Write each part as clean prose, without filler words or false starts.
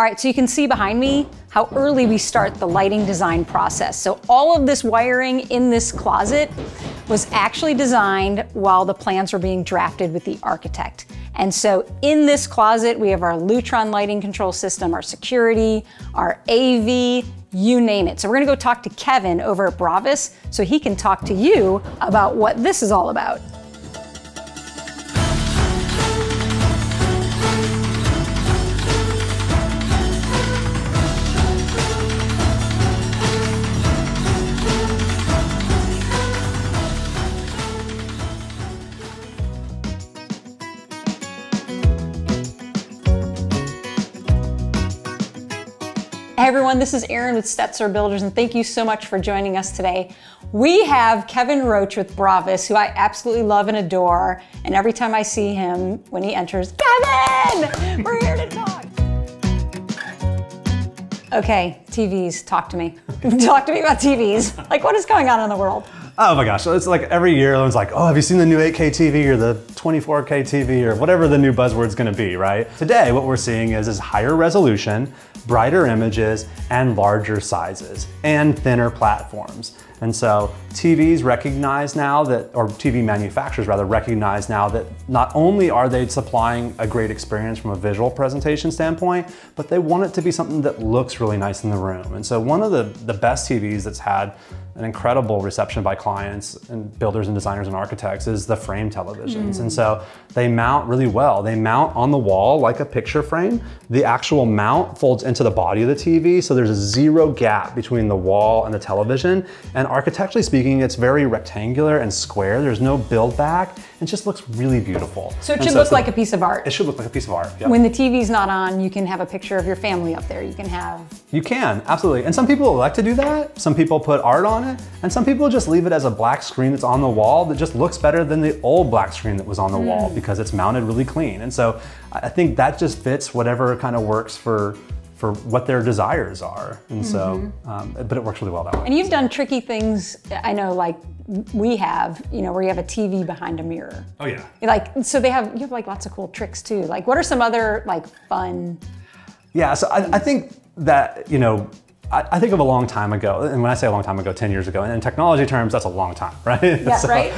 All right, so you can see behind me how early we start the lighting design process. So all of this wiring in this closet was actually designed while the plans were being drafted with the architect. And so in this closet, we have our Lutron lighting control system, our security, our AV, you name it. So we're gonna go talk to Kevin over at Bravas so he can talk to you about what this is all about. Hey everyone, this is Erin with Stetzer Builders, and thank you so much for joining us today. We have Kevin Roach with Bravas, who I absolutely love and adore, and every time I see him when he enters, Kevin, we're here to talk. Okay, TVs, talk to me. Talk to me about TVs. Like, what is going on in the world? Oh my gosh, it's like every year everyone's like, oh, have you seen the new 8K TV or the 24K TV or whatever the new buzzword's gonna be, right? Today, what we're seeing is higher resolution, brighter images, and larger sizes, and thinner platforms. And so TVs recognize now that, or TV manufacturers rather, recognize now that not only are they supplying a great experience from a visual presentation standpoint, but they want it to be something that looks really nice in the room. And so one of the best TVs that's had an incredible reception by clients and builders and designers and architects is the frame televisions. And so they mount really well. They mount on the wall like a picture frame. The actual mount folds into the body of the TV, so there's a zero gap between the wall and the television. And architecturally speaking, it's very rectangular and square. There's no build back. It just looks really beautiful. So it should look like a piece of art. It should look like a piece of art, yeah. When the TV's not on, you can have a picture of your family up there. You can have... You can, absolutely. And some people like to do that. Some people put art on it. And some people just leave it as a black screen that's on the wall that just looks better than the old black screen that was on the wall because it's mounted really clean. And so I think that just fits whatever kind of works for what their desires are. And so, but it works really well that way. And you've done tricky things, I know, like we have, you know, where you have a TV behind a mirror. Oh yeah. Like, so you have like lots of cool tricks too. Like, what are some other like fun? Yeah, so I think that, you know, I think of a long time ago, and when I say a long time ago, 10 years ago, and in technology terms, that's a long time, right? Yeah, so, right.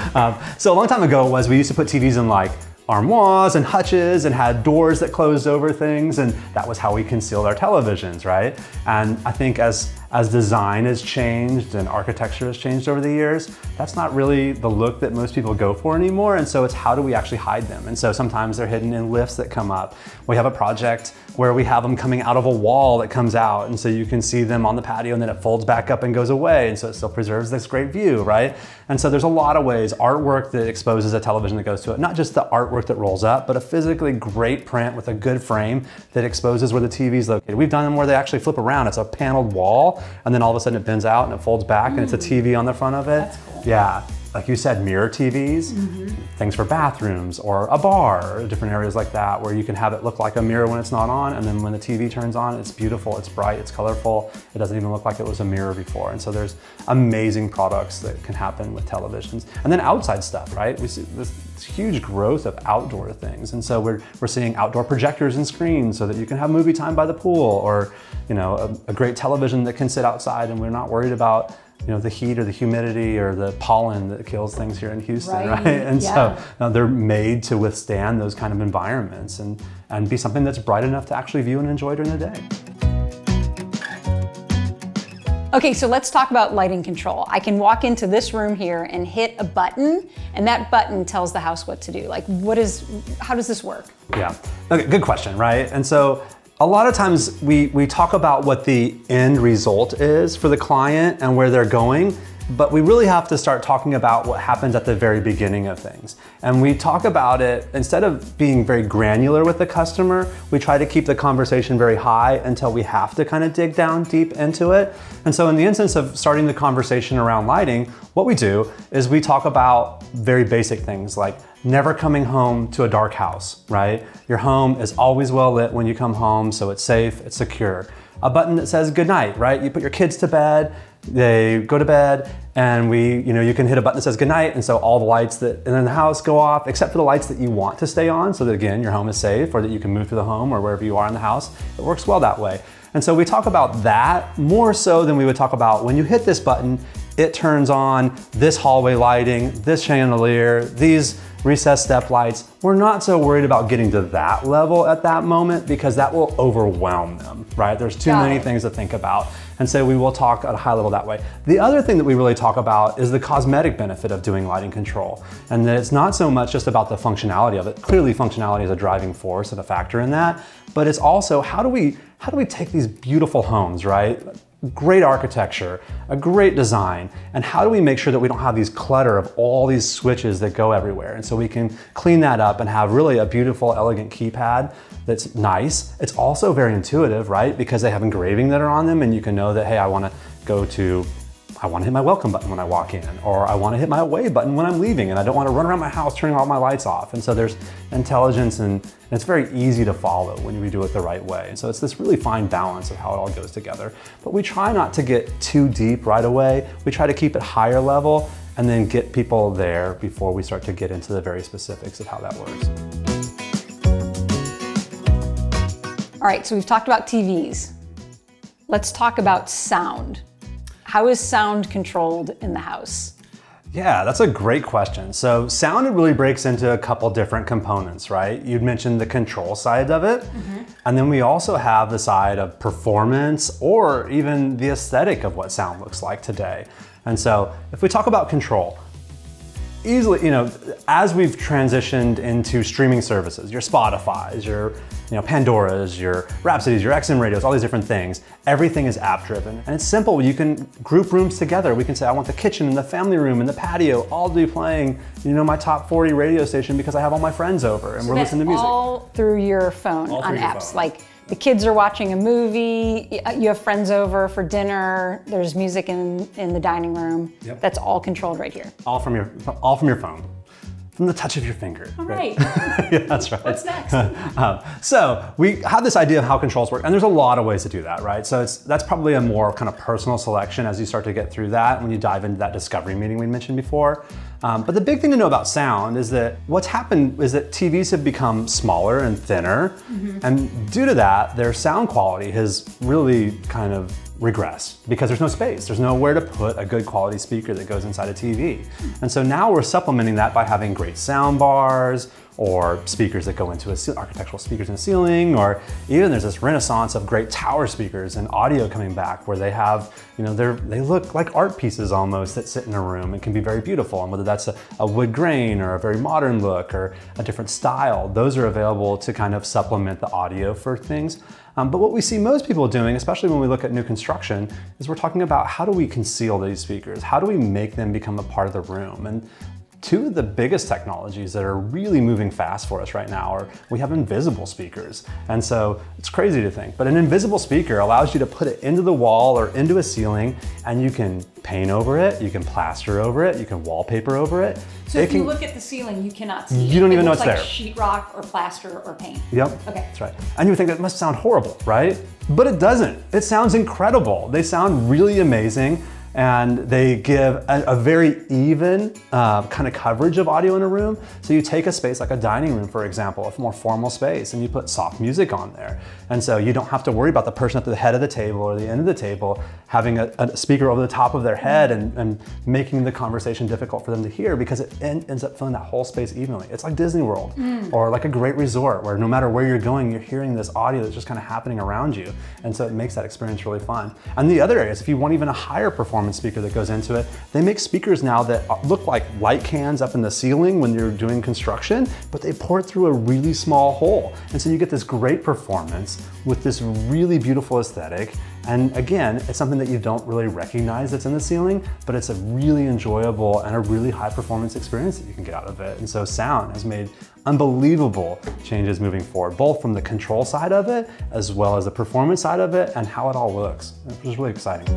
So a long time ago we used to put TVs in like armoires and hutches and had doors that closed over things, and that was how we concealed our televisions, right? And I think as design has changed and architecture has changed over the years, that's not really the look that most people go for anymore, and so it's how do we actually hide them? And so sometimes they're hidden in lifts that come up. We have a project where we have them coming out of a wall that comes out, and so you can see them on the patio and then it folds back up and goes away, and so it still preserves this great view, right? And so there's a lot of ways, artwork that exposes a television that goes to it, not just the artwork that rolls up, but a physically great print with a good frame that exposes where the TV is located. We've done them where they actually flip around. It's a paneled wall, and then all of a sudden it bends out and it folds back and it's a TV on the front of it. That's cool. Yeah, like you said, mirror TVs, things for bathrooms or a bar, or different areas like that where you can have it look like a mirror when it's not on, and then when the TV turns on, it's beautiful, it's bright, it's colorful, it doesn't even look like it was a mirror before. And so there's amazing products that can happen with televisions. And then outside stuff, right? We see this huge growth of outdoor things. And so we're seeing outdoor projectors and screens so that you can have movie time by the pool, or, you know, a great television that can sit outside and we're not worried about, you know, the heat or the humidity or the pollen that kills things here in Houston, right? And so they're made to withstand those kind of environments and be something that's bright enough to actually view and enjoy during the day. Okay, so let's talk about lighting control. I can walk into this room here and hit a button, and that button tells the house what to do. Like, how does this work? Yeah, okay, good question, right? And so a lot of times we talk about what the end result is for the client and where they're going, but we really have to start talking about what happens at the very beginning of things. And we talk about it, instead of being very granular with the customer, we try to keep the conversation very high until we have to kind of dig down deep into it. And so in the instance of starting the conversation around lighting, what we do is we talk about very basic things like never coming home to a dark house, right? Your home is always well lit when you come home, so it's safe, it's secure. A button that says good night, right? You put your kids to bed, they go to bed, and you can hit a button that says goodnight, and so all the lights that in the house go off, except for the lights that you want to stay on, so that again, your home is safe, or that you can move through the home or wherever you are in the house. It works well that way. And so we talk about that more so than we would talk about when you hit this button, it turns on this hallway lighting, this chandelier, these recessed step lights. We're not so worried about getting to that level at that moment because that will overwhelm them, right? There's too many things to think about. And so we will talk at a high level that way. The other thing that we really talk about is the cosmetic benefit of doing lighting control. And that it's not so much just about the functionality of it. Clearly functionality is a driving force and a factor in that, but it's also how do we take these beautiful homes, right? Great architecture, a great design, and how do we make sure that we don't have these clutter of all these switches that go everywhere? And so we can clean that up and have really a beautiful, elegant keypad that's nice. It's also very intuitive, right? Because they have engraving that are on them, and you can know that, hey, I want to hit my welcome button when I walk in, or I want to hit my away button when I'm leaving, and I don't want to run around my house turning all my lights off. And so there's intelligence, and it's very easy to follow when we do it the right way. And so it's this really fine balance of how it all goes together. But we try not to get too deep right away. We try to keep it higher level and then get people there before we start to get into the very specifics of how that works. All right, so we've talked about TVs. Let's talk about sound. How is sound controlled in the house? Yeah, that's a great question. So sound, it really breaks into a couple different components, right? You'd mentioned the control side of it. And then we also have the side of performance or even the aesthetic of what sound looks like today. And so if we talk about control, easily, as we've transitioned into streaming services, your Spotify's, your Pandora's, your Rhapsodies, your XM radios, all these different things, everything is app driven. And it's simple, you can group rooms together. We can say, I want the kitchen and the family room and the patio all be playing, my top 40 radio station because I have all my friends over and we're listening to music. All through your phone on apps. Like the kids are watching a movie, you have friends over for dinner, there's music in the dining room. Yep. That's all controlled right here. All from your phone. From the touch of your finger. All right. Yeah, that's right. What's next? So we have this idea of how controls work, and there's a lot of ways to do that, right? So that's probably a more kind of personal selection as you start to get through that when you dive into that discovery meeting we mentioned before. But the big thing to know about sound is that what's happened is that TVs have become smaller and thinner, and due to that, their sound quality has really kind of regress because there's no space. There's nowhere to put a good quality speaker that goes inside a TV. And so now we're supplementing that by having great sound bars or speakers that go into architectural speakers in the ceiling, or even there's this renaissance of great tower speakers and audio coming back where they have, they look like art pieces almost that sit in a room and can be very beautiful. And whether that's a wood grain or a very modern look or a different style, those are available to kind of supplement the audio for things. But what we see most people doing, especially when we look at new construction, is we're talking about how do we conceal these speakers? How do we make them become a part of the room? And two of the biggest technologies that are really moving fast for us right now are we have invisible speakers. And so it's crazy to think, but an invisible speaker allows you to put it into the wall or into a ceiling, and you can paint over it, you can plaster over it, you can wallpaper over it. So if you look at the ceiling, you cannot see it. You don't even know it's there. Like sheetrock or plaster or paint. Yep, okay. That's right. And you would think that must sound horrible, right? But it doesn't. It sounds incredible. They sound really amazing. And they give a very even kind of coverage of audio in a room. So you take a space like a dining room, for example, a more formal space, and you put soft music on there. And so you don't have to worry about the person at the head of the table or the end of the table having a speaker over the top of their head and making the conversation difficult for them to hear, because it ends up filling that whole space evenly. It's like Disney World or like a great resort where no matter where you're going, you're hearing this audio that's just kind of happening around you. And so it makes that experience really fun. And the other areas, if you want even a higher performance speaker that goes into it, they make speakers now that look like light cans up in the ceiling when you're doing construction, but they pour it through a really small hole. And so you get this great performance with this really beautiful aesthetic. And again, it's something that you don't really recognize that's in the ceiling, but it's a really enjoyable and a really high performance experience that you can get out of it. And so sound has made unbelievable changes moving forward, both from the control side of it, as well as the performance side of it and how it all looks, which is really exciting.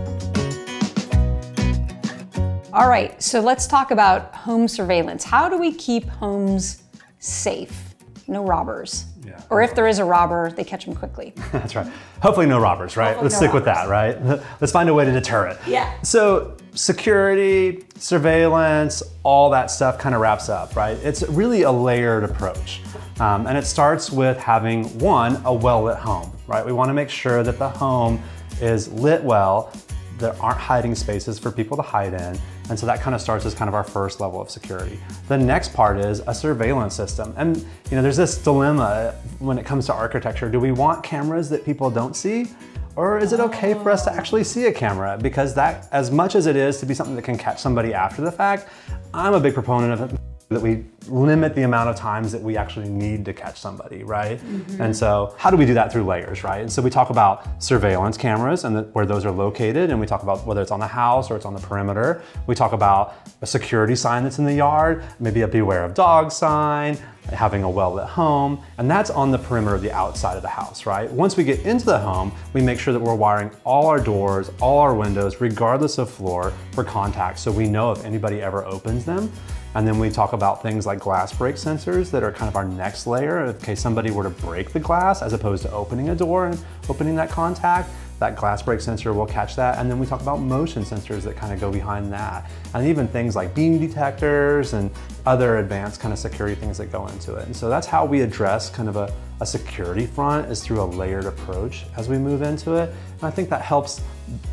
All right, so let's talk about home surveillance. How do we keep homes safe? No robbers. Yeah. Or if there is a robber, they catch them quickly. That's right. Hopefully no robbers, right? Let's stick with that, right? Let's find a way to deter it. Yeah. So security, surveillance, all that stuff kind of wraps up, right? It's really a layered approach. And it starts with having, one, a well-lit home, right? We want to make sure that the home is lit well, there aren't hiding spaces for people to hide in. And so that kind of starts as kind of our first level of security. The next part is a surveillance system. And there's this dilemma when it comes to architecture. Do we want cameras that people don't see? Or is it okay for us to actually see a camera? Because that, as much as it is to be something that can catch somebody after the fact, I'm a big proponent of it, that we limit the amount of times that we actually need to catch somebody, right? And so how do we do that? Through layers, right? And so we talk about surveillance cameras and where those are located, and we talk about whether it's on the house or it's on the perimeter. We talk about a security sign that's in the yard, maybe a beware of dog sign, having a well-lit home, and that's on the perimeter of the outside of the house, right? Once we get into the home, we make sure that we're wiring all our doors, all our windows, regardless of floor, for contact, so we know if anybody ever opens them. And then we talk about things like glass break sensors that are kind of our next layer. In case somebody were to break the glass, as opposed to opening a door and opening that contact, that glass break sensor will catch that. And then we talk about motion sensors that kind of go behind that. And even things like beam detectors and other advanced kind of security things that go into it. And so that's how we address kind of a security front, is through a layered approach as we move into it. And I think that helps,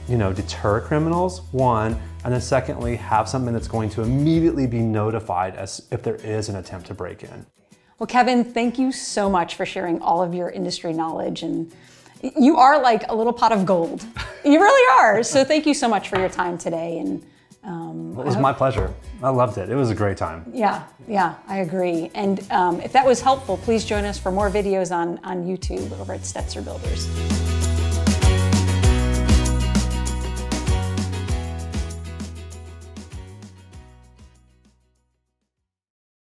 deter criminals, one, and then secondly, have something that's going to immediately be notified as if there is an attempt to break in. Well, Kevin, thank you so much for sharing all of your industry knowledge, and you are like a little pot of gold. You really are. So thank you so much for your time today. And it was my pleasure. I loved it. It was a great time. Yeah, I agree. And if that was helpful, please join us for more videos on YouTube over at Stetzer Builders.